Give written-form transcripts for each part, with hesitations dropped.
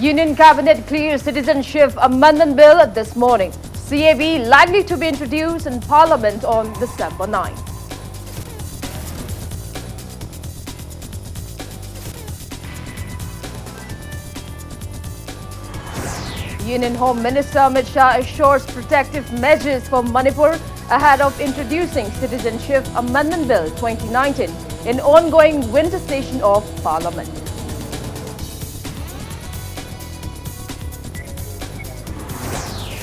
Union Cabinet clears Citizenship Amendment Bill this morning. CAB likely to be introduced in Parliament on December 9. Union Home Minister Amit Shah assures protective measures for Manipur ahead of introducing Citizenship Amendment Bill 2019 in ongoing winter session of Parliament.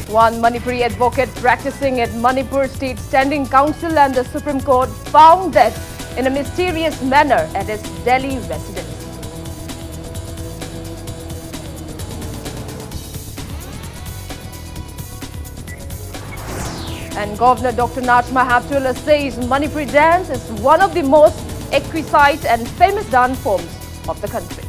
One Manipuri advocate practicing at Manipur State Standing Council and the Supreme Court found dead in a mysterious manner at his Delhi residence. And Governor Dr. Najma Heptullah says Manipuri dance is one of the most exquisite and famous dance forms of the country.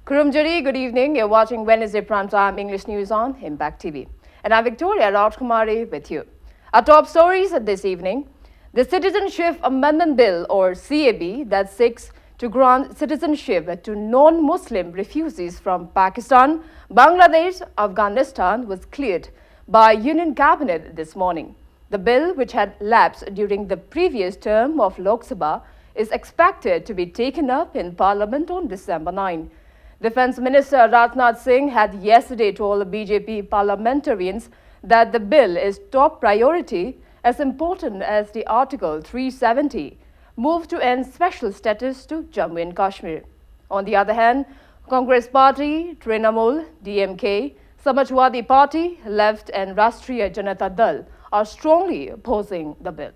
Kurumjari, good evening. You're watching Wednesday Primetime English News on Impact TV. And I'm Victoria Rajkumari with you. Our top stories this evening. The Citizenship Amendment Bill, or CAB, that seeks to grant citizenship to non-Muslim refugees from Pakistan, Bangladesh, Afghanistan, was cleared by Union Cabinet this morning. The bill, which had lapsed during the previous term of Lok Sabha, is expected to be taken up in Parliament on December 9. Defence Minister Rajnath Singh had yesterday told BJP parliamentarians that the bill is top priority, as important as the Article 370 move to end special status to Jammu and Kashmir. On the other hand, Congress Party, Trinamool, DMK, Samajwadi Party, Left and Rashtriya Janata Dal are strongly opposing the bill.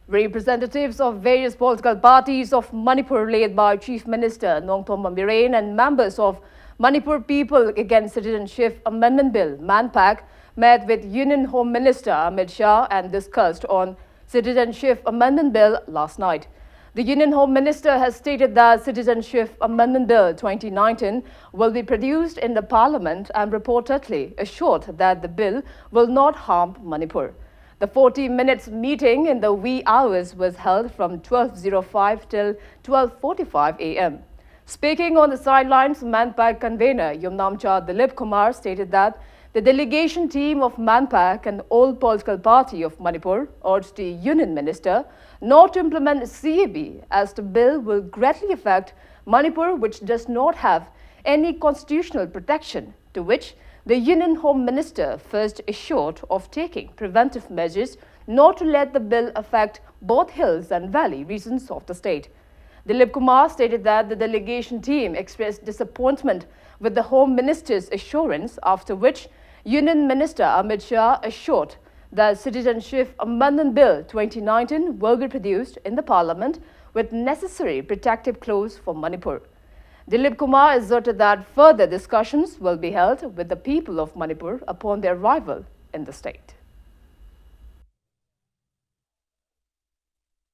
Representatives of various political parties of Manipur, led by Chief Minister Nongthom Biren, and members of Manipur People Against Citizenship Amendment Bill, MANPAC, met with Union Home Minister Amit Shah and discussed on Citizenship Amendment Bill last night. The Union Home Minister has stated that Citizenship Amendment Bill 2019 will be produced in the Parliament and reportedly assured that the bill will not harm Manipur. The 40 minutes meeting in the wee hours was held from 12:05 till 12:45 a.m. Speaking on the sidelines, MANPAC convener Yumnamcha Dilip Kumar stated that the delegation team of MANPAC and all political party of Manipur urged the Union Minister not to implement CAB, as the bill will greatly affect Manipur, which does not have any constitutional protection, to which the Union Home Minister first assured of taking preventive measures not to let the bill affect both hills and valley regions of the state. Dilip Kumar stated that the delegation team expressed disappointment with the Home Minister's assurance, after which Union Minister Amit Shah assured that Citizenship Amendment Bill 2019 will be produced in the Parliament with necessary protective clause for Manipur. Dilip Kumar asserted that further discussions will be held with the people of Manipur upon their arrival in the state.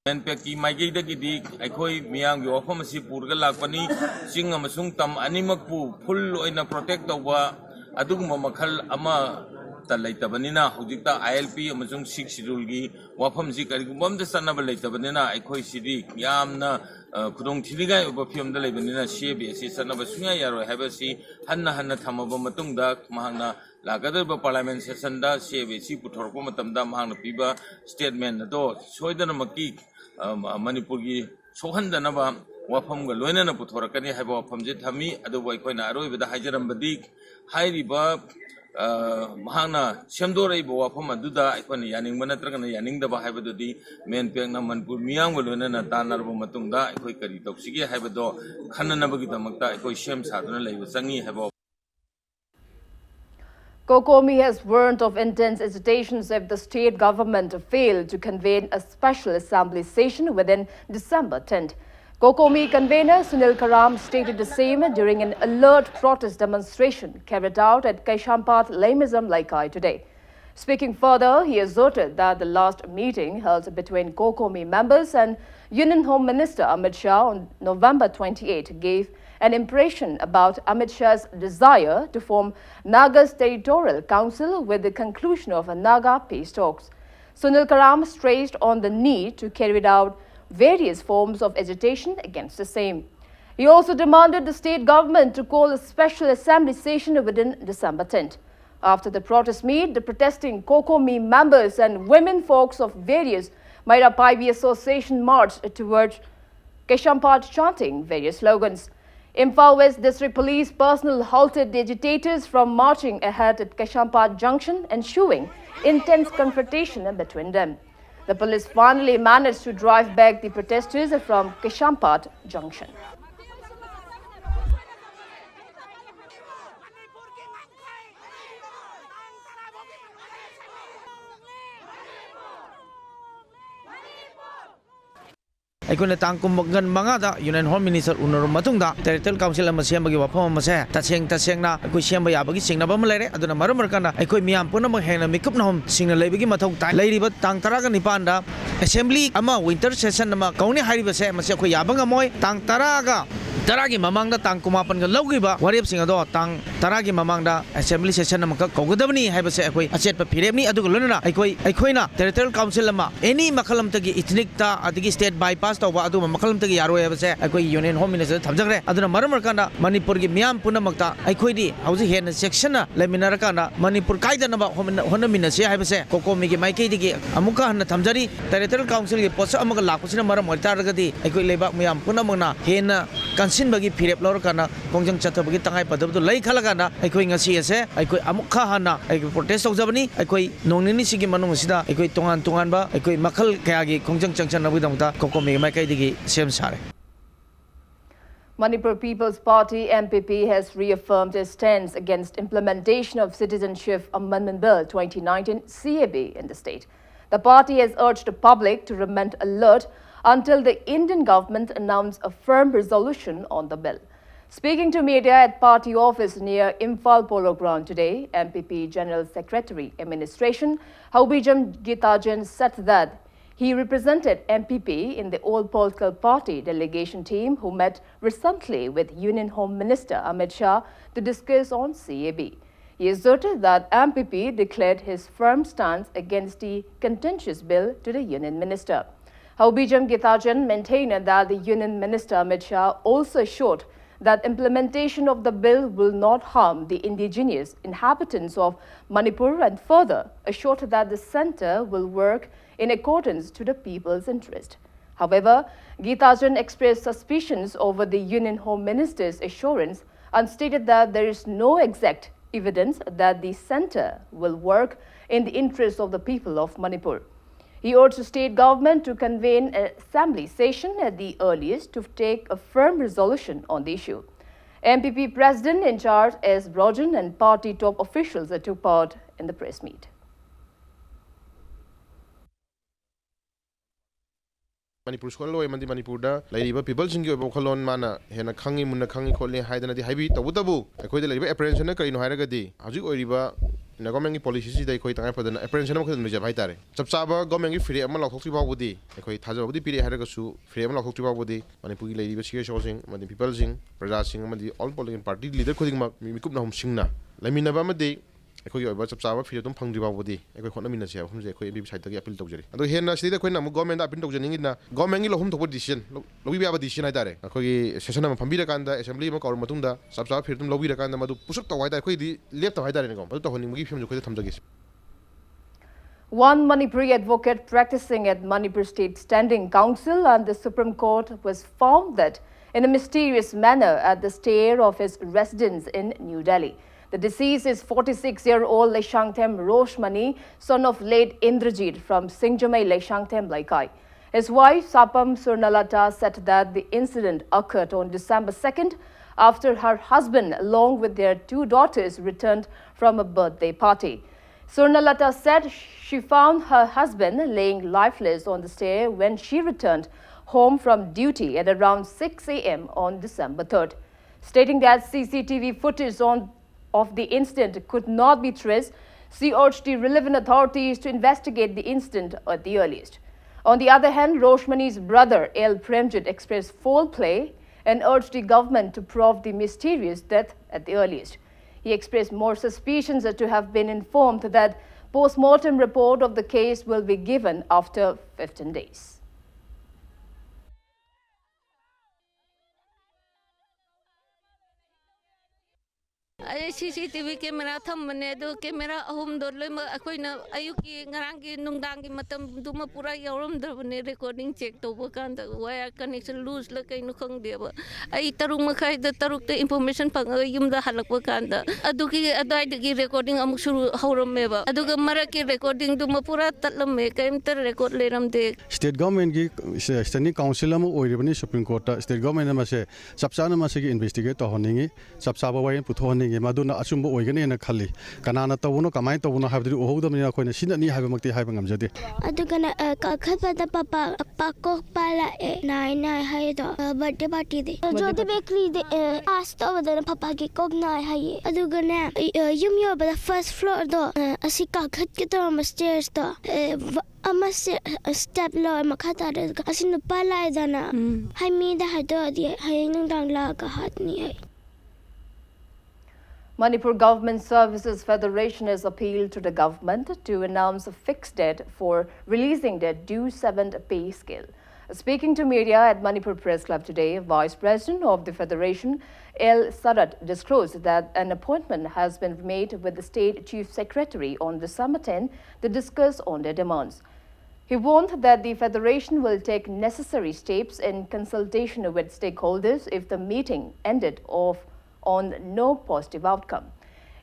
NPK maigidagidi aikoi miyang yo ofam si purga lakpani sing amasung tam animakpu full oina protect tawwa adugma makhal ama talaitabανina hujikta ILP amasung 6 schedule gi wafam si karigum da sanaba laitabανina aikoi sidi yamna kudong thiligai uba film da laibanina CAB si sanaba sunya yaro habasi hanna thamaba matungda mahangna lagadaba parliament session da CAB si puthorko matamda mahangna piba statement do soidana maki Manipur gi sohandanaba wafam ga loinana puthorakani haiba wafam je thami adu waikoina aroibada hajarambadi hairiba mahana semdorai bo wafam aduda aikona yaning manatragana yaning daba haibadudi men pekna Manipur miyang ga loinana tanarba matungda aikoi kari toksige haibado khananabagi damakta aikoi sem saduna leiba changi haiba. Kokomi has warned of intense agitations if the state government failed to convene a special assembly session within December 10th. Kokomi convener Sunil Karam stated the same during an alert protest demonstration carried out at Kaishampat Lamizam Laikai today. Speaking further, he asserted that the last meeting held between COCOMI members and Union Home Minister Amit Shah on November 28 gave an impression about Amit Shah's desire to form Naga's territorial council with the conclusion of a Naga peace talks. Sunil Karam stressed on the need to carry out various forms of agitation against the same. He also demanded the state government to call a special assembly session within December 10th. After the protest meet, the protesting COCOMI members and women folks of various Maira Paivi Association marched towards Keshampad chanting various slogans. Imphal West District Police personnel halted the agitators from marching ahead at Keshampad Junction, ensuing intense confrontation between them. The police finally managed to drive back the protesters from Keshampad Junction. ꯑꯩꯈꯣꯏꯅ ꯇꯥꯡ ꯀꯨꯟꯃꯥꯄꯟ ꯃꯉꯥꯗ union home minister ꯎꯅꯔꯕ ꯃꯇꯨꯡꯗ territorial council ꯑꯃ ꯁꯦꯝꯕꯒꯤ ꯋꯥꯐꯝ ꯑꯃꯁꯦ ꯇꯁꯦꯡꯅ ꯑꯩꯈꯣꯏ ꯁꯦꯝꯕ ꯌꯥꯕꯒꯤ ꯆꯤꯡꯅꯕ ꯑꯃ ꯂꯩꯔꯦ ꯑꯗꯨꯅ ꯃꯔꯝ ꯑꯣꯏꯔꯀꯥꯟꯗ ꯑꯩꯈꯣꯏ ꯃꯤꯌꯥꯝ ꯄꯨꯝꯅꯃꯛ ꯍꯦꯟꯅ ꯃꯤꯀꯨꯞꯅꯍꯨꯝ ꯁꯤꯡꯅ ꯂꯩꯕꯒꯤ ꯃꯊꯧ ꯇꯥꯏ ꯂꯩꯔꯤꯕ ꯇꯥꯡ 19ꯗ ꯑꯦꯁꯦꯝꯕ꯭ꯂꯤ ꯑꯃ ꯋꯤꯟꯇꯔ ꯁꯦꯁꯟ ꯑꯃ ꯀꯧꯅꯤ ꯍꯥꯏꯔꯤꯕꯁꯦ ꯃꯁꯤ ꯑꯩꯈꯣꯏ ꯌꯥꯕ ꯉꯝꯃꯣꯏ ꯇꯥꯡ 10ꯒꯤ ꯃꯃꯥꯡꯗ ꯇꯥꯡ 19ꯒ ꯂꯧꯈꯤꯕ ꯋꯥꯔꯦꯞꯁꯤꯡ ꯑꯗꯣ ꯇꯥꯡ 10ꯒꯤ ꯃꯃꯥꯡꯗ ꯑꯦꯁꯦꯝꯕ꯭ꯂꯤ ꯁꯦꯁꯟ ꯑꯃꯈꯛ ꯀꯧꯒꯗꯕꯅꯤ ꯍꯥꯏꯕꯁꯦ ꯑꯩꯈꯣꯏ ꯑꯆꯦꯠꯄ ꯐꯤꯔꯦꯞꯅꯤ ꯑꯗꯨꯒ ꯂꯣꯏꯅꯅ ꯑꯩꯈꯣꯏꯅ ꯇꯦꯔꯤꯇꯣꯔꯤꯌꯦꯜ ꯀꯥꯎꯟꯁꯤꯜ ꯑꯃ ꯑꯦꯅꯤ ꯃꯈꯜ ꯑꯃꯇꯒꯤ ꯏꯊꯅꯤꯛꯇ ꯑꯗꯒꯤ ꯁ꯭ꯇꯦꯠ ꯕꯥꯏꯄꯥꯁ ꯇꯧꯕ ꯑꯗꯨꯒꯨꯝꯕ ꯃꯈꯜ ꯑꯃꯇꯒꯤ ꯌꯥꯔꯣꯏ ꯍꯥꯏꯕꯁꯦ ꯑꯩꯈꯣꯏ ꯌꯨꯅꯤꯌꯟ ꯍꯣꯝ ꯃꯤꯅꯤꯁꯇꯔꯗ ꯊꯝꯖꯈ꯭रे ꯑꯗꯨꯅ ꯃꯔꯝ ꯑꯣꯏꯔꯀꯥꯟꯗ ꯃꯅꯤꯄꯨꯔꯒꯤ ꯃꯤꯌꯥꯝ ꯄꯨꯝꯅꯃꯛꯇ ꯑꯩꯈꯣꯏꯗꯤ ꯍꯧꯖꯤꯛ ꯍꯦꯟꯅ ꯆꯦꯛꯁꯤꯟꯅ ꯂꯩꯃꯤꯟꯅꯔꯀꯥꯟꯗ ꯃꯅꯤꯄꯨꯔ ꯀꯥꯏꯗꯅꯕ ꯍꯣꯠꯅꯃꯤꯟꯅꯁꯤ ꯍꯥꯏꯕꯁꯦ ꯀꯣꯀꯣꯃꯤꯒꯤ ꯃꯥꯏꯀꯩꯗꯒꯤ ꯑꯃꯨꯛꯀ ꯍꯟꯅ ꯊꯝꯖꯔꯤ ꯇꯦꯔꯤꯇꯣꯔꯤꯌꯦꯜ ꯀꯥꯎꯟꯁꯤꯜꯒꯤ ꯄꯣꯠꯁꯛ ꯑꯃꯒ ꯂꯥꯛꯄꯁꯤꯅ ꯃꯔꯝ ꯑꯣꯏꯇꯥꯔꯒꯗꯤ ꯑꯩꯈꯣꯏ ꯂꯩꯕꯥꯛ ꯃꯤꯌꯥꯝ ꯄꯨꯝꯅꯃꯛꯅ ꯍꯦꯟꯅ ꯀꯟꯁꯤꯟꯕꯒꯤ ꯐꯤꯔꯦꯞ ꯂꯧꯔꯀꯥꯟꯗ ꯈꯣꯡꯖꯪ ꯆꯠꯊꯕꯒꯤ ꯇꯉꯥꯏꯐꯗꯕꯗꯨ ꯂꯩ ꯈꯜꯂꯀꯥꯟꯗ ꯑꯩꯈꯣꯏ ꯉꯁꯤ ꯑꯁꯦ ꯑꯩꯈꯣꯏ ꯑꯃꯨꯛꯀ ꯍꯟꯅ ꯑꯩꯈꯣꯏ ꯄ꯭ꯔꯣꯇꯦꯁ ꯇꯧꯖꯕꯅꯤ ꯑꯩꯈꯣꯏ ꯅꯣꯡ ꯅꯤꯅꯤꯁꯤꯒꯤ ꯃꯅꯨꯡ ꯑꯁꯤꯗ ꯑꯩꯈꯣꯏ ꯇꯣꯉꯥꯟꯕ ꯑꯩꯈꯣꯏ ꯃꯈꯜ ꯀꯌꯥꯒꯤ ꯈꯣꯡꯖꯪ ꯆꯪꯁꯟꯅꯕꯒꯤꯗꯃꯛꯇ ꯀꯣꯀꯣꯃꯤꯒꯤ ꯃꯥꯏꯀꯩꯗꯒꯤ ꯁꯦꯝ ꯁꯥꯔꯦ Manipur People's Party MPP has reaffirmed its stance against implementation of Citizenship Amendment Bill 2019 CAB in the state. The party has urged the public to remain alert until the Indian government announce a firm resolution on the bill. Speaking to media at party office near Imphal Polo Ground today, MPP General Secretary Administration Haubijam Gitajan said that he represented MPP in the All Political Party delegation team who met recently with Union Home Minister Amit Shah to discuss on CAB. He asserted that MPP declared his firm stance against the contentious bill to the Union Minister. Haubijam Gitajan maintained that the Union Minister Amit Shah also assured that implementation of the bill will not harm the indigenous inhabitants of Manipur and further assured that the centre will work in accordance to the people's interest. However, Gitajan expressed suspicions over the Union Home Minister's assurance and stated that there is no exact evidence that the centre will work in the interest of the people of Manipur. He urged the state government to convene an assembly session at the earliest to take a firm resolution on the issue. MPP President in charge S. Brojan and party top officials took part in the press meet. Manipur school lo emandi Manipur da laiba people singi obo kholon mana hena khangi munna khangi khole haidana di haibi tabu ekhoi da laiba apprehension na kaino hairaga di hajuk oiriba na government ki policy si dai khoi tangai padana apprehension ma khadun ja bhai tare chapchaba government ki free ama lakhok ti bawudi ekhoi thaja bawudi piri hairaga su free ama lakhok ti bawudi Manipur ki laiba siga shosing madi people sing praja sing amadi all political party leader khoding mak mikup na hum singna lamina ba madi एकोई ओबा चपचाबा फिर तुम फंगद्रि बाबुदी एकोई खोना मिनसे हम जे एकोई MP side तक appeal तौजरी अदो हेना सिदा कोई नाम government appeal तौजनिंगिना government की लहुम थोप डिसीजन लबी बाबा डिसीजन हाइतारे एकोई सेशन में फंबीरा कांदा असेंबली में कौर मतुंदा चपचाबा फिर तुम लबीरा कांदा मदु पुसुक तौ हाइता एकोई दी लेप तौ हाइतारे नेको मदु तौहनिंगि फिम जोखै थमजगे One Manipuri advocate practicing at Manipur State Standing Council and the Supreme Court was found dead in a mysterious manner at the stair of his residence in New Delhi. The deceased is 46-year-old Leshangthem Roshmani, son of late Indrajit from Singjamai Leshangthem Laikai. His wife Sapam Surnalata said that the incident occurred on December 2nd after her husband along with their two daughters returned from a birthday party. Surnalata said she found her husband laying lifeless on the stair when she returned home from duty at around 6 a.m. on December 3rd. Stating that CCTV footage of the incident could not be traced, She urged the relevant authorities to investigate the incident at the earliest. On the other hand, Roshmani's brother, L. Premjit, expressed foul play and urged the government to probe the mysterious death at the earliest. He expressed more suspicions to have been informed that post-mortem report of the case will be given after 15 days. CCTV camera thambane do camera ahum do lema akoina ayuki ngarangi nungdangi matam duma pura yauram darbane recording check to bakanda wire connection loose la kainu khang deba ai taruk makhai da taruk te information panga yumda halak bakanda aduki adai digi recording amuk shuru hauram meba aduga maraki recording duma pura tatlamme kaimter record leram de state government gi standing council am oiribani supreme court ta state government ma se sabsana ma se investigate to honingi sabsaba wayen puthoni maduna achumba oigani na khali kanana tawuno kamai tawuno habdi ohodamni akoina sinani habamakti habang amjade adugana kakhapada papa pakko pala nai nai haido birthday party de jodi bakery de asta wadana papa gi kok nai hai adugana yum yo bada first floor do asi kakhat ki to stairs do ama step lo makhata de asi no pala dana hai mi da hado di hai nang dang la ka hat ni hai. Manipur Government Services Federation has appealed to the government to announce a fixed date for releasing their due 7th pay scale. Speaking to media at Manipur Press Club today, Vice President of the Federation, L. Sarat, disclosed that an appointment has been made with the State Chief Secretary on December 10 to discuss on their demands. He warned that the Federation will take necessary steps in consultation with stakeholders if the meeting ended on no positive outcome.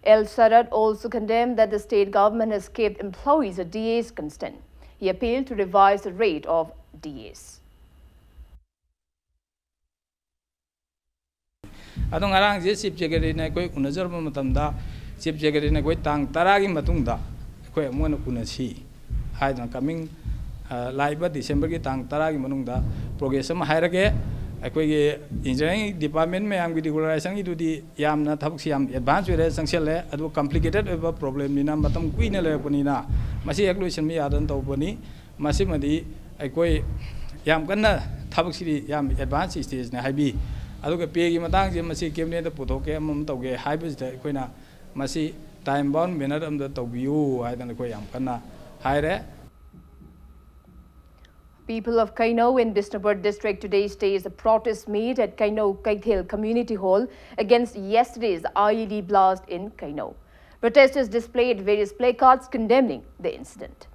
El Sarat also condemned that the state government has kept employees at DAs constant. He appealed to revise the rate of DAs. Adong arang je chief secretary na koi unajar ma matamda chief secretary na koi tang taragi matungda koi amon unasi hai na coming laiba December ki tang taragi manungda progress ma hairage अकोई engineering department में आम की regularisation की दूधी यामना थबक से याम advance वेरे संक्षेल है अदो complicated Veeba problem निना मतम कुई न लेपनी ना मसी एक्लुएशन में यादन तौबनी मसी मदी अकोई याम कन्ना थबक से याम एडवांस स्टेज ने हाइबी अदो के पे की मतंग जे मसी कैबिनेट पुथोके अमम तौगे हाइबस द कोइना मसी टाइम बाउंड मैनर अम द तौबियु हाइदन कोई याम कन्ना हाइरे. People of Kainau in Bishnupur district today staged a protest meet at Kainau Kaithil Community Hall against yesterday's IED blast in Kainau. Protesters displayed various placards condemning the incident.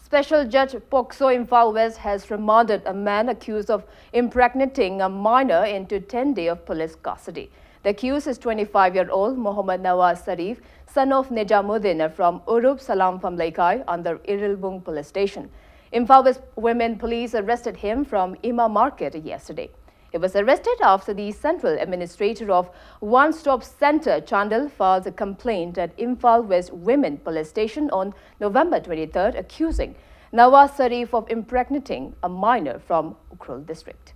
Special Judge Pokso Imphal West has remanded a man accused of impregnating a minor into 10 days of police custody. The accused is 25-year-old Mohammad Nawaz Sarif, son of Nijamuddin from Urub Salam Famlaikai under Irilbung police station. Imphal West women police arrested him from Ima Market yesterday. He was arrested after the Central Administrator of One Stop Center, Chandal, filed a complaint at Imphal West Women Police Station on November 23rd, accusing Nawaz Sarif of impregnating a minor from Ukhrul district.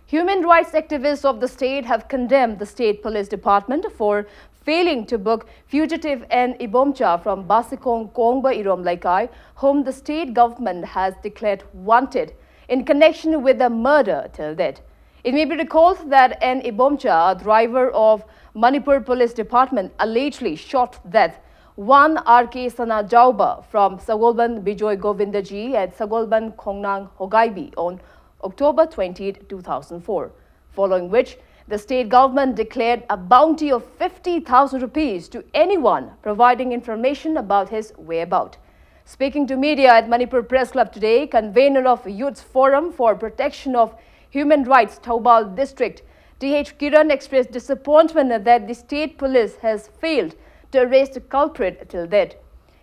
Human rights activists of the state have condemned the state police department for failing to book fugitive N. Ibomcha from Basikong Kongba Irom Laikai, whom the state government has declared wanted in connection with the murder till date. It may be recalled that N. Ibomcha, a driver of Manipur Police Department, allegedly shot death one R.K. Sana Jauba from Sagolban Bijoy Govindaji at Sagolban Kongnang Hogaibi on October 20, 2004, following which the state government declared a bounty of 50,000 rupees to anyone providing information about his whereabouts. Speaking to media at Manipur Press Club today, convener of Youth Forum for Protection of Human Rights, Taubal District, T.H. Kiran expressed disappointment that the state police has failed to arrest the culprit till date.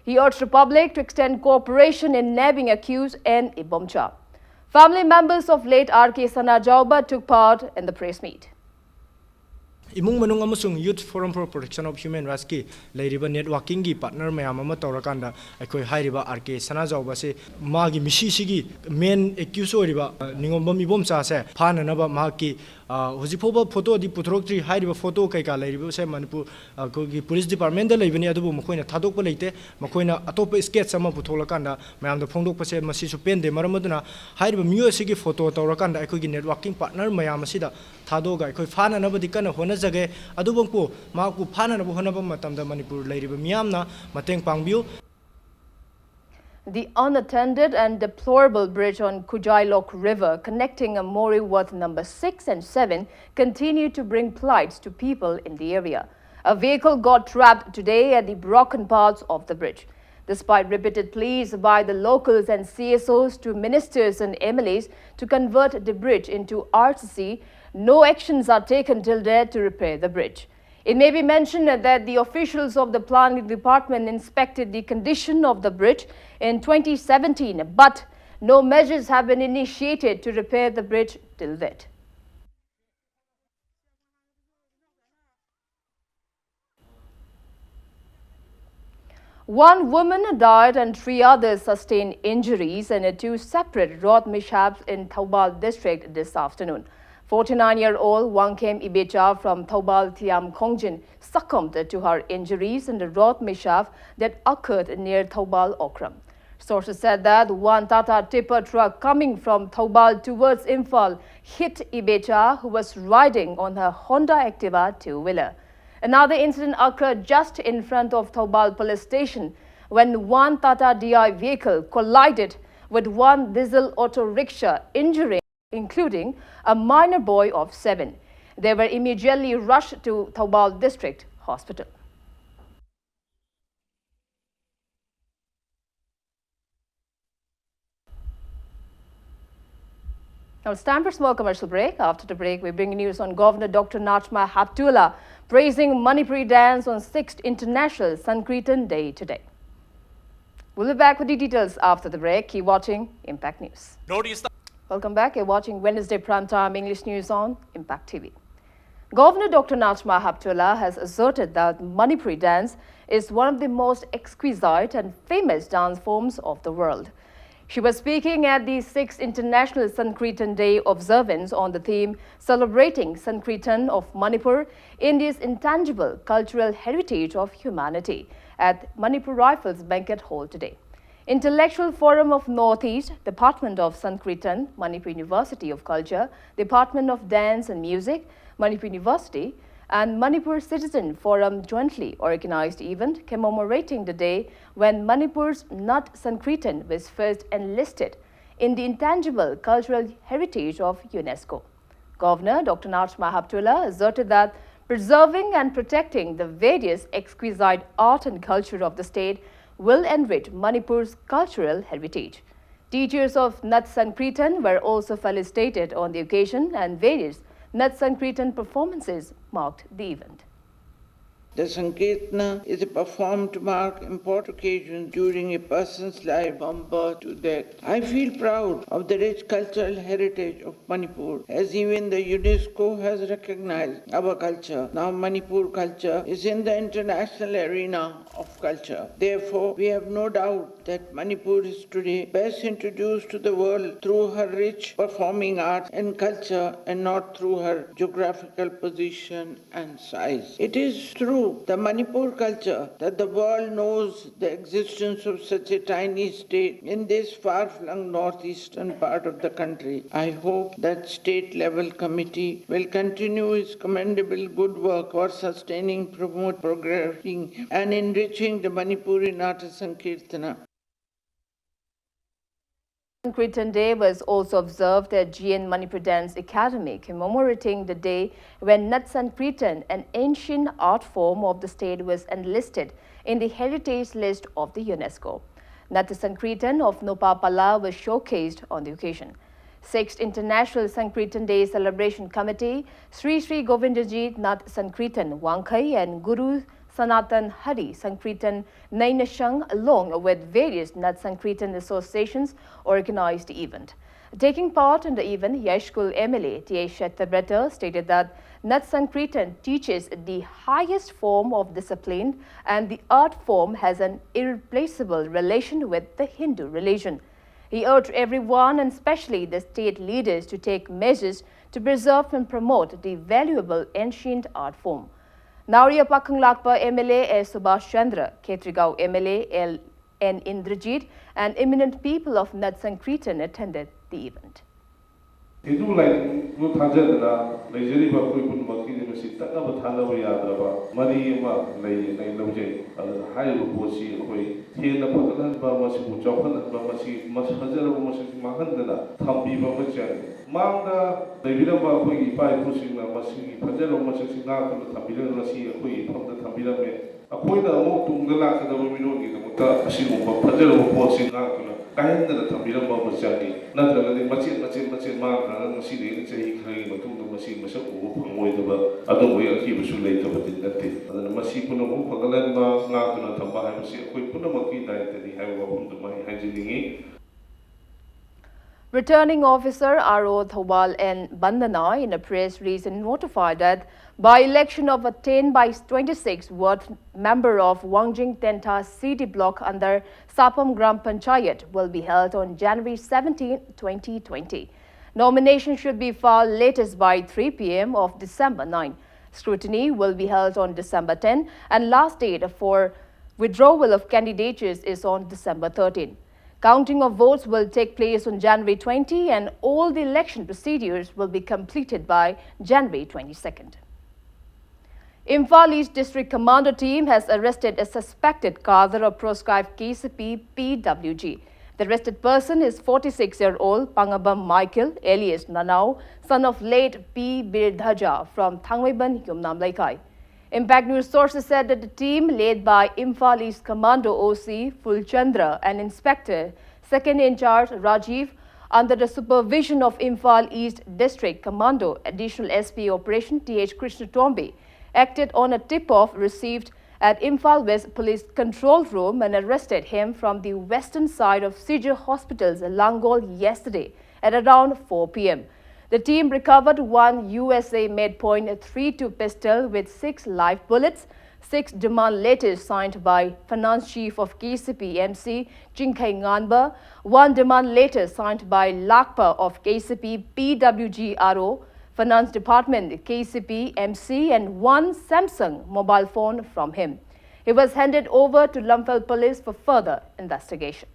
He urged the public to extend cooperation in nabbing accused N. Ibomcha. Family members of late R.K. Sana Jauba took part in the press meet. imung manung amasung Youth Forum for Protection of Human Rights ki leiriba networking gi partner mayam ama tawrakanda aikoi hairiba RK Sanajawba se magi misi sigi main accused oriba ningombam ibom cha se phananaba maki hojifoba photo di puthroktri hairiba photo kaika leiriba se Manipur ko police department da leibani adubu makoina thadokpa leite makoina atopa sketch ama putholakanda mayam da phongdokpa se masi su pende maramaduna hairiba miyo sigi photo tawrakanda aikoi gi networking partner mayam asida थादोगा अखोई फाननबदि कन होनजगे अदुबंको माकु फाननब होनब मतमदा Manipur लेरिबा मियामना मतेंग पांगबियो. The unattended and deplorable bridge on Kujailok River connecting Amori Worth number 6 and 7 continue to bring plights to people in the area. A vehicle got trapped today at the broken parts of the bridge. Despite repeated pleas by the locals and CSOs to ministers and MLAs to convert the bridge into RCC, no actions are taken till there to repair the bridge. It may be mentioned that the officials of the planning department inspected the condition of the bridge in 2017, but no measures have been initiated to repair the bridge till date. One woman died and 3 others sustained injuries in 2 separate road mishaps in Thoubal district this afternoon. 49-year-old Wangkem Ibecha from Thoubal Thiam Kongjin succumbed to her injuries in the road mishap that occurred near Thoubal Okram. Sources said that one Tata tipper truck coming from Thoubal towards Imphal hit Ibecha, who was riding on her Honda Activa two-wheeler. Another incident occurred just in front of Thoubal police station when one Tata DI vehicle collided with one diesel auto rickshaw, injuring including a minor boy of 7. They were immediately rushed to Thoubal District Hospital. Now it's time for a small commercial break. After the break, we bring news on Governor Dr. Nachma Haptula praising Manipuri dance on 6th International Sankirtan Day today. We'll be back with the details after the break. Keep watching Impact News. Welcome back. You're watching Wednesday Primetime English News on Impact TV. Governor Dr. Nachma Haptula has asserted that Manipuri dance is one of the most exquisite and famous dance forms of the world. She was speaking at the 6th International Sankirtan Day observance on the theme Celebrating Sankirtan of Manipur, India's Intangible Cultural Heritage of Humanity at Manipur Rifles Banquet Hall today. Intellectual Forum of Northeast, Department of Sankirtan, Manipur University of Culture, Department of Dance and Music, Manipur University, and Manipur Citizen Forum jointly organized event commemorating the day when Manipur's Nat Sankirtan was first enlisted in the Intangible Cultural Heritage of UNESCO. Governor Dr. Nachma Haptula asserted that preserving and protecting the various exquisite art and culture of the state will enrich Manipur's cultural heritage. Teachers of Nat Sankirtan were also felicitated on the occasion, and various Nat Sankirtan performances marked the event. The Sankirtana is performed to mark important occasions during a person's life from birth to death. I feel proud of the rich cultural heritage of Manipur, as even the UNESCO has recognized our culture. Now Manipur culture is in the international arena of culture. Therefore, we have no doubt that Manipur is today best introduced to the world through her rich performing arts and culture and not through her geographical position and size. It is through the Manipur culture that the world knows the existence of such a tiny state in this far-flung northeastern part of the country. I hope that state-level committee will continue its commendable good work for sustaining, promote, progressing and enriching the Manipuri Nata Sankirtana. Sankirtan Day was also observed at GN Manipur Dance Academy, commemorating the day when Nat Sankirtan, an ancient art form of the state, was enlisted in the heritage list of the UNESCO. Nat Sankirtan of Nopapala was showcased on the occasion. 6th International Sankirtan Day Celebration Committee, Sri Sri Govindajit Nat Sankirtan Wangkai and Guru Sanatan Hari Sankirtan Nainashang, along with various Nat Sankirtan associations, organized the event. Taking part in the event, Yashkul MLA T.A. Shetabretta stated that Nat Sankirtan teaches the highest form of discipline, and the art form has an irreplaceable relation with the Hindu religion. He urged everyone, and especially the state leaders, to take measures to preserve and promote the valuable ancient art form. Nauriya Pakanglakpa MLA S. Subhash Chandra, Khetrigao MLA L. N. Indrajit, and eminent people of Nat Sankirtan attended the event. Hindu like no Tanzania, Nigeria, Pun Maki, Tana Yadaba, Mariama, Lay Loje, High Bosi, Tina Patalan, Bamasi, Japan, Bamasi, Mashaja, Masi Mahandana, Tambi Bamachan, Manga, David Baki, Pai pushing Masi, Pajero Masina, Tambilan Rasi, from the Tambilame. A point of Tungalaka, the Women, Simu, Pajero Bosi, Kayan the Tambilan Bamachani, not the Machin, Masi, say, Kari, Matunga, Masi, Masaku, Moidaba, other way of Kibusu later, but in that day. And the Masipuna, Pagalan, Nakana, Tamba, Masi, Punamaki, that they have opened the money hygiene. Returning officer R.O. Thawal N. Bandana in a press release notified that by-election of a 10/26 ward member of Wangjing Tenta CD block under Sapam Gram Panchayat will be held on January 17, 2020. Nomination should be filed latest by 3 p.m. of December 9. Scrutiny will be held on December 10 and last date for withdrawal of candidatures is on December 13. Counting of votes will take place on January 20 and all the election procedures will be completed by January 22nd. Imphal East District Commando team has arrested a suspected cadre of proscribed KCP PWG. The arrested person is 46-year-old Pangabam Michael, alias Nanau, son of late P. Birdhaja from Thangwaiban, Yumnam Laikai. Impact News sources said that the team led by Imphal East Commando OC Fulchandra and Inspector Second in Charge Rajiv under the supervision of Imphal East District Commando Additional SP Operation T.H. Krishna Tombe acted on a tip-off received at Imphal West Police Control Room and arrested him from the western side of Sijur Hospital's Langol yesterday at around 4 p.m. The team recovered one USA-made .32 pistol with 6 live bullets, 6 demand letters signed by Finance Chief of KCP MC Jinkai Nganba, 1 demand letter signed by Lakpa of KCP PWG RO, Finance Department KCP MC, and 1 Samsung mobile phone from him. He was handed over to Lumphel Police for further investigation.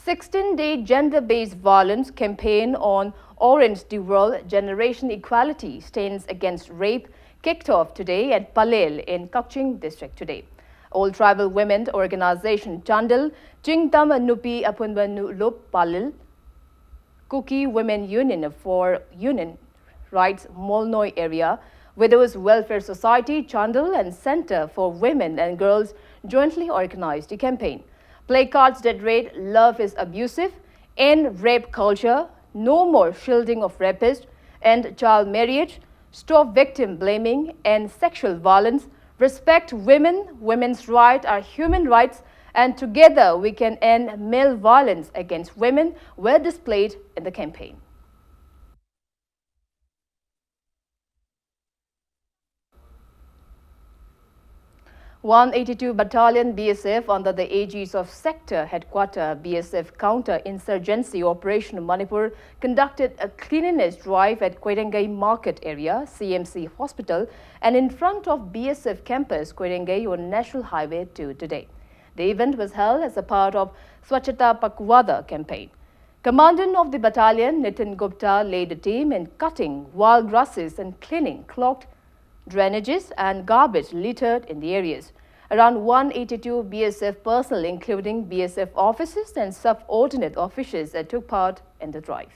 16-day gender-based violence campaign on Orange the World Generation Equality Stands Against Rape kicked off today at Palel in Kakching district today. All tribal women organization Chandal, Jingtam Nupi Apunban Lup Palel, Kuki Women Union for Union Rights Molnoi area, Widows Welfare Society Chandal and Center for Women and Girls jointly organized the campaign. Placards that read "Love is abusive," "End rape culture," "No more shielding of rapists," "End child marriage," "Stop victim blaming," and "Sexual violence," "Respect women," "Women's rights are human rights," and "Together we can end male violence against women" were displayed in the campaign. (182) Battalion BSF under the aegis of Sector Headquarter BSF Counter-Insurgency Operation Manipur conducted a cleanliness drive at Koirengai Market Area, CMC Hospital and in front of BSF Campus Koirengai on National Highway 2 today. The event was held as a part of Swachhata Pakwada campaign. Commandant of the battalion, Nitin Gupta, led the team in cutting wild grasses and cleaning clogged drainages and garbage littered in the areas. Around 182 BSF personnel, including BSF officers and subordinate officers, took part in the drive.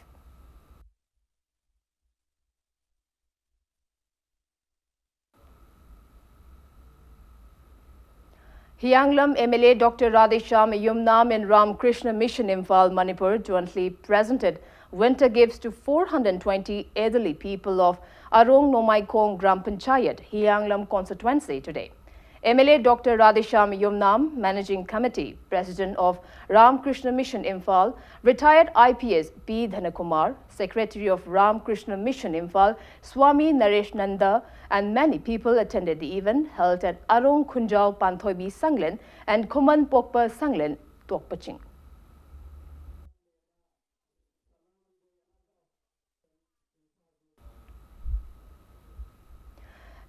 Hyanglam MLA Dr. Radhesham Yumnam and Ram Krishna Mission Imphal, Manipur jointly presented winter gifts to 420 elderly people of Arong Nomaikong Gram Panchayat, Hyanglam constituency today. MLA Dr. Radhesham Yomnam, Managing Committee, President of Ramakrishna Mission Imphal, retired IPS P. Dhanakumar, Secretary of Ramakrishna Mission Imphal, Swami Naresh Nanda, and many people attended the event held at Arong Khunjau Panthoibi Sanglen and Kuman Pokpa Sanglen, Tokpaching.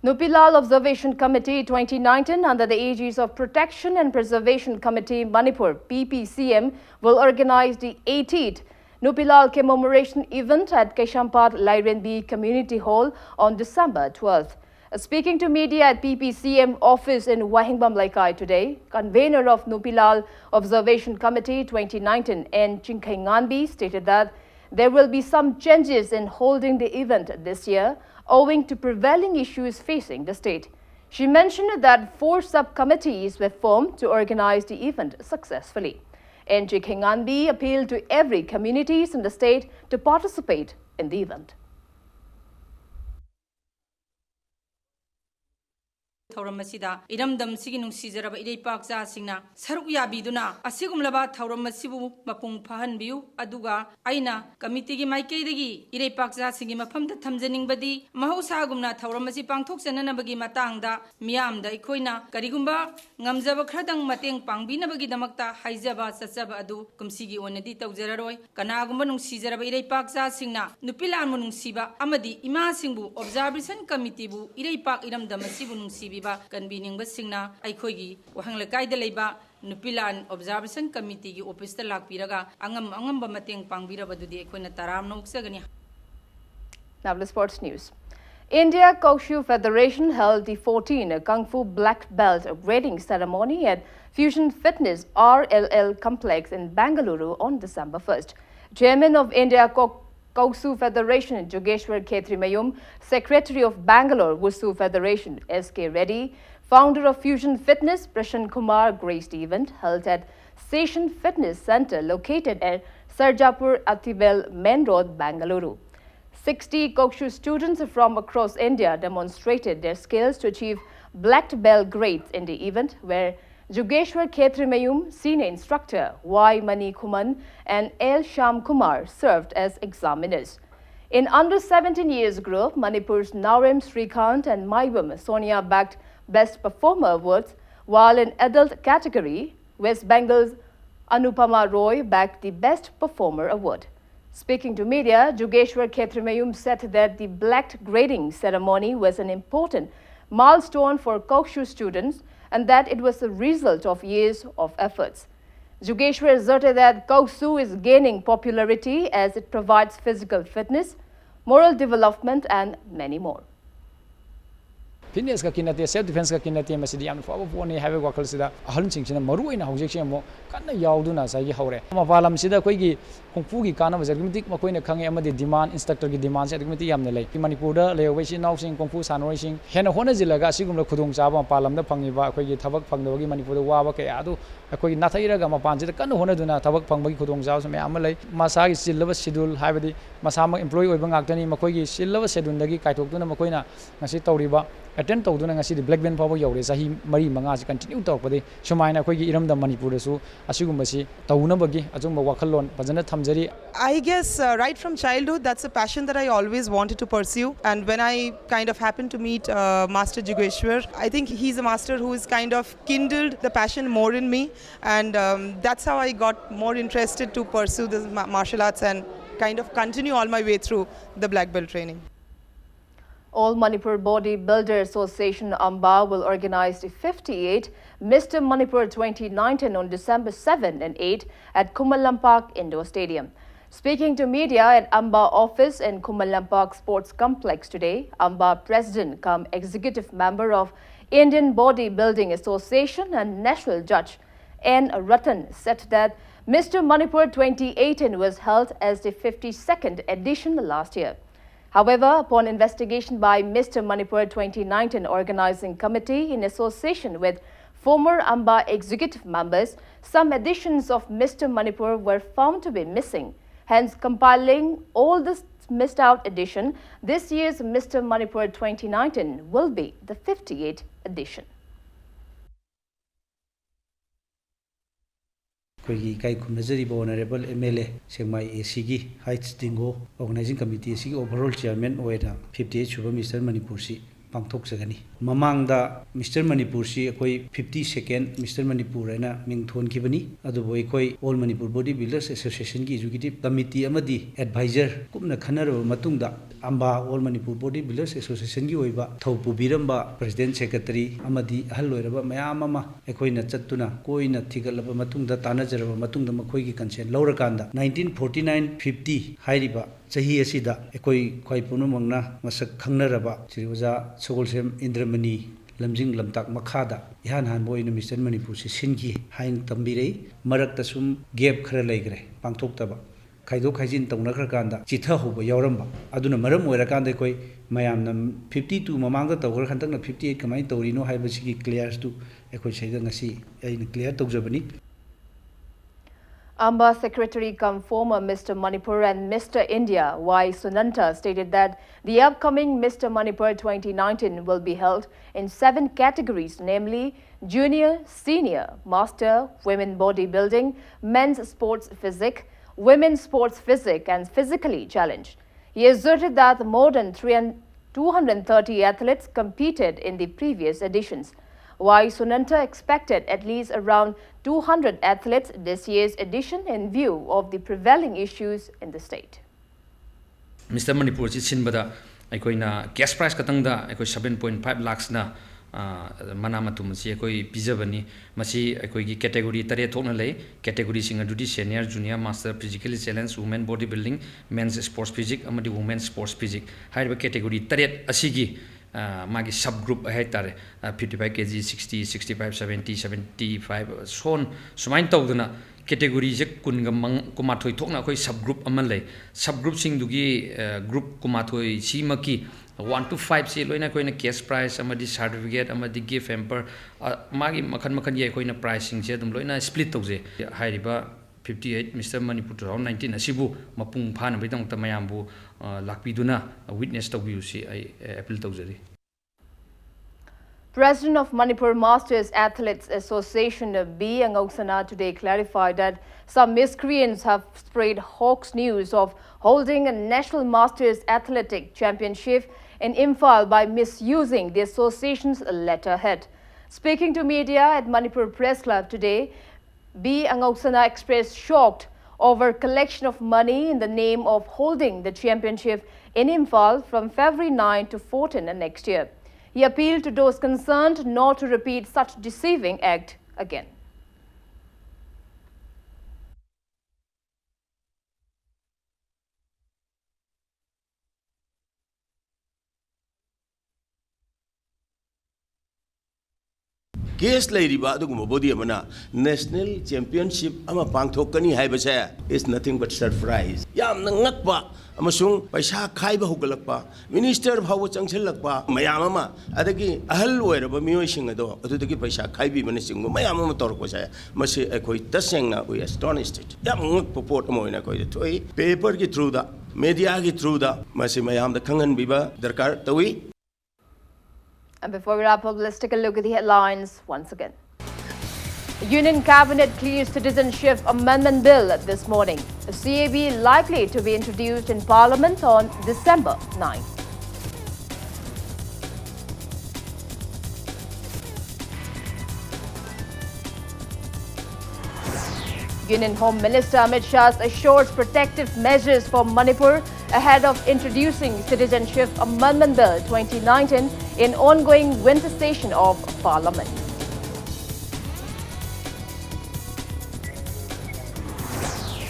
Nupilal Observation Committee 2019 under the aegis of Protection and Preservation Committee Manipur PPCM will organize the 18th Nupilal commemoration event at Keshampad Lairenbi Community Hall on December 12th. Speaking to media at PPCM office in Wahingbam Laikai today, convener of Nupilal Observation Committee 2019 N. Chinkai Nganbi stated that there will be some changes in holding the event this year owing to prevailing issues facing the state. She mentioned that 4 subcommittees were formed to organize the event successfully. NG Kinganbi appealed to every communities in the state to participate in the event. Thauram masida iramdam sigi nungsijaraba ideipak ja singna saruk yabiduna asigumlaba thauram masibu mapung phahanbiu aduga aina committee gi maikeidagi ideipak ja singi mafamda thamjaningbadi mahosagumna thauram masi pangthokjananabagi matangda miyamda ikoina karigumba ngamjaba khradang mateng pangbinabagi damakta haijaba sachaba adu kumsigi onadi tawjararoi kanagumba nungsijaraba ideipak ja singna nupilan mu nungsiba amadi ima singbu observation committee bu ideipak iramdam masibu nungsibi convening Singna, Aikogi, Wahanglaka de Leba, Nupilan Observation Committee, Office the Lakpiraga, Angam Bamating Pangbira Badudi, Equinataram, no Sagani. Now the sports news. India Kokshu Federation held the 14th Kung Fu Black Belt grading ceremony at Fusion Fitness RLL Complex in Bangalore on December 1st. Chairman of India Kokshu Federation Jogeshwar Khetri Mayum, Secretary of Bangalore Wusu Federation S.K. Reddy, founder of Fusion Fitness Prashan Kumar graced the event held at Station Fitness Center located at Sarjapur Atibel Main Road, Bangalore. 60 Kokshu students from across India demonstrated their skills to achieve black belt grades in the event, where Jogeshwar Khetri Mayum, senior instructor Y. Mani Kuman and L. Sham Kumar served as examiners. In under 17 years group, Manipur's Narem Srikant and Maibam Sonia bagged Best Performer awards, while in adult category, West Bengal's Anupama Roy bagged the Best Performer award. Speaking to media, Jogeshwar Khetri Mayum said that the black grading ceremony was an important milestone for Kokshu students and that it was the result of years of efforts. Jogeshwar asserted that Kokshu is gaining popularity as it provides physical fitness, moral development and many more. Fitness ka kinate self defense ka kinate masidi am fa bo ne have wakal sida ahal ching china maru ina hojek che mo kanna yauduna sai gi hore mapalam sida koi gi kungfu gi kana bajar mitik makoi na khange amadi demand instructor gi demand se mitik yam ne lei Manipur da lewe si naw sing kungfu sanoi sing hena hona jilaga sigum la khudong chaba palam da phangi ba koi gi thabak phangda gi Manipur da wa ka ya du koi na thaira ga mapan sida kanna hona duna thabak phang gi khudong chaba me am lei masa gi silaba schedule haibadi masa ma employee oi bang aktani makoi gi silaba schedule da gi kaitok duna makoi na ngasi tawriba attend to duna ngasi black belt power yaure sahi mari manga si continue to pade sumaina koi gi iramda Manipur su asigum si tawuna bagi ajum wakhallon pajana thamjari. I guess right from childhood that's a passion that I always wanted to pursue, and when I kind of happened to meet Master Jogeshwar, I think he's a master who has kind of kindled the passion more in me, and that's how I got more interested to pursue the martial arts and kind of continue all my way through the black belt training. All Manipur Bodybuilder Association Amba will organize the 58th Mr. Manipur 2019 on December 7 and 8 at Kumalampak Indoor Stadium. Speaking to media at Amba office in Kumalampak Sports Complex today, Amba President cum Executive Member of Indian Bodybuilding Association and National Judge N. Ratan said that Mr. Manipur 2018 was held as the 52nd edition last year. However, upon investigation by Mr. Manipur 2019 Organizing Committee in association with former Amba executive members, some editions of Mr. Manipur were found to be missing. Hence, compiling all this missed out edition, this year's Mr. Manipur 2019 will be the 58th edition. ꯑꯩꯈꯣꯏꯒꯤ ꯏꯀꯥꯏ ꯈꯨꯝꯅꯖꯔꯤꯕ honourable MLA ꯁꯦꯡꯃꯥꯏ ACꯒꯤ ꯍꯥꯏꯠꯁ ꯗꯤꯡꯒꯣ organising committee ꯑꯁꯤꯒꯤ overall chairman ꯑꯣꯏꯅ 58 ꯁꯨꯕ ꯃꯤꯁꯇꯔ ꯃꯅꯤꯄꯨꯔꯁꯤ ꯄꯥꯡꯊꯣꯛꯆꯒꯅꯤ ꯃꯃꯥꯡꯗ ꯃꯤꯁꯇꯔ ꯃꯅꯤꯄꯨꯔꯁꯤ ꯑꯩꯈꯣꯏ 52nd ꯃꯤꯁꯇꯔ ꯃꯅꯤꯄꯨꯔ ꯍꯥꯏꯅ ꯃꯤꯡ ꯊꯣꯟꯈꯤꯕꯅꯤ ꯑꯗꯨꯕꯨ ꯑꯩꯈꯣꯏ ꯑꯣꯜ ꯃꯅꯤꯄꯨꯔ ꯕꯣꯗꯤ ꯕꯤꯜꯗꯔꯁ ꯑꯦꯁꯣꯁꯤꯌꯦꯁꯟꯒꯤ ꯑꯦꯖꯨꯀꯦꯇꯤꯕ ꯀꯃꯤꯇꯤ ꯑꯃꯗꯤ ꯑꯦꯗꯚꯥꯏꯖꯔ ꯀꯨꯞꯅ ꯈꯟꯅꯔꯕ ꯃꯇꯨꯡꯗ ꯑꯝꯕꯥ ꯑꯣꯜ ꯃꯅꯤꯄꯨꯔ ꯕꯣꯗꯤ ꯕꯤꯜꯗꯔꯁ ꯑꯦꯁꯣꯁꯤꯌꯦꯁꯟꯒꯤ ꯑꯣꯏꯕ ꯊꯧ ꯄꯨꯕꯤꯔꯝꯕ ꯄ꯭ꯔꯦꯁꯤꯗꯦꯟꯠ ꯁꯦꯀ꯭ꯔꯦꯇꯔꯤ ꯑꯃꯗꯤ ꯑꯍꯜ ꯑꯣꯏꯔꯕ ꯃꯌꯥꯝ ꯑꯃ ꯑꯩꯈꯣꯏꯅ ꯆꯠꯇꯨꯅ ꯀꯣꯏꯅ ꯊꯤꯒꯠꯂꯕ ꯃꯇꯨꯡꯗ ꯇꯥꯟꯅꯖꯔꯕ ꯃꯇꯨꯡꯗ ꯃꯈꯣꯏꯒꯤ ꯀꯟꯁꯦꯟ ꯂꯧꯔꯀꯥꯟꯗ 1949-50 ꯍꯥꯏꯔꯤꯕ ꯆꯍꯤ ꯑꯁꯤꯗ ꯑꯩꯈꯣꯏ ꯈ꯭ꯋꯥꯏ ꯄꯨꯝꯅꯃꯛꯅ ꯃꯁꯛ ꯈꯪꯅꯔꯕ ꯁ꯭ꯔꯤ ꯑꯣꯖꯥ ꯁꯒꯣꯜꯁꯦꯝ ꯏꯟꯗ꯭ꯔꯃꯅꯤ ꯂꯝꯖꯤꯡ ꯂꯝꯇꯥꯛ ꯃꯈꯥꯗ ꯏꯍꯥꯟ ꯍꯥꯟꯕ ꯑꯣꯏꯅ ꯃꯤꯁꯇꯔ ꯃꯅꯤꯄꯨꯔꯁꯤ ꯁꯤꯟꯈꯤ ꯍꯥꯏꯅ ꯇꯝꯕꯤꯔꯛꯏ ꯃꯔꯛꯇ ꯁꯨꯝ ꯒꯦꯞ ꯈꯔ ꯂꯩꯈ꯭ꯔꯦ ꯄꯥꯡꯊꯣꯛꯇꯕ ꯈꯥꯏꯗꯣꯛ ꯈꯥꯏꯖꯤꯟ ꯇꯧꯅꯈ꯭ꯔꯀꯥꯟꯗ ꯆꯤꯊꯍꯧꯕ ꯌꯥꯎꯔꯝꯕ ꯑꯗꯨꯅ ꯃꯔꯝ ꯑꯣꯏꯔꯀꯥꯟꯗ ꯑꯩꯈꯣꯏ ꯃꯌꯥꯝꯅ 52 ममांग तौर हंतक 58 कमाई तौरीनो है क्लियर्स टू अखोई क्लियर तौजबनी AMBA Secretary cum former Mr. Manipur and Mr. India Y. Sunanta stated that the upcoming Mr. Manipur 2019 will be held in 7 categories, namely Junior, Senior, Master, Women Bodybuilding, Men's Sports Physique, Women's Sports Physique and Physically Challenged. He asserted that more than 230 athletes competed in the previous editions. Y. Sunanta expected at least around 200 athletes this year's edition in view of the prevailing issues in the state. Mr. Manipur Sinbada, Aikoina gas price Katanga, 7.5 lakhs na Manamatum, Siakoi Pizabani, Masi, Aikogi category Tare Tonale, category singer duty, senior, junior, master, physically challenge, women bodybuilding, men's sports physique, Amadi women's sports physique. Higher category Tare Asigi. Magi subgroup hai tare 55 kg 60 65 70 75 son sumain tawduna category je kun ga mang kumathoi thokna koi subgroup aman lei subgroup sing dugi group kumathoi si maki 1 to 5 se loina koina cash prize amadi certificate amadi gift hamper magi makhan makhan ye koina pricing je dum loina split tawje hairiba 58 Mr. Manipur 2019 asibu mapung phana bidang tamayambu lakpiduna witness tawbiusi I appeal tawjari. President of Manipur Masters Athletes Association B. Angoksana today clarified that some miscreants have spread hoax news of holding a National Masters Athletic Championship in Imphal by misusing the association's letterhead. Speaking to media at Manipur Press Club today, B. Angoksana expressed shocked over collection of money in the name of holding the championship in Imphal from February 9 to 14 next year. He appealed to those concerned not to repeat such deceiving act again. Case lairiba aduguma body amana national championship ama pangthokani haibase is nothing but surprise yam ngakpa amasung paisa khaiba hugalakpa minister bhawo changselakpa mayam ama adagi ahal oiraba miyoi sing ado adudagi paisa khaibi bani sing mayam ama torko sa mase ekoi tasengna we astonished yam ngakpa pot amoina koi thoi paper ki through da media ki through da mase mayam da khangan biba darkar tawi. And before we wrap up, let's take a look at the headlines once again. Union Cabinet clears Citizenship Amendment Bill this morning. The CAB likely to be introduced in Parliament on December 9. Union Home Minister Amit Shah assures protective measures for Manipur ahead of introducing Citizenship Amendment Bill 2019 in ongoing winter session of Parliament.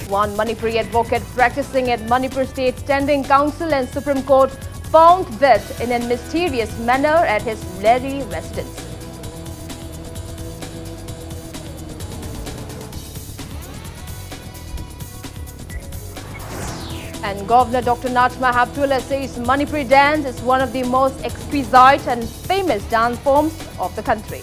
One Manipuri advocate practicing at Manipur State Standing Council and Supreme Court found dead in a mysterious manner at his Lehri residence. And Governor Dr. Najma Haptullah says Manipuri dance is one of the most exquisite and famous dance forms of the country.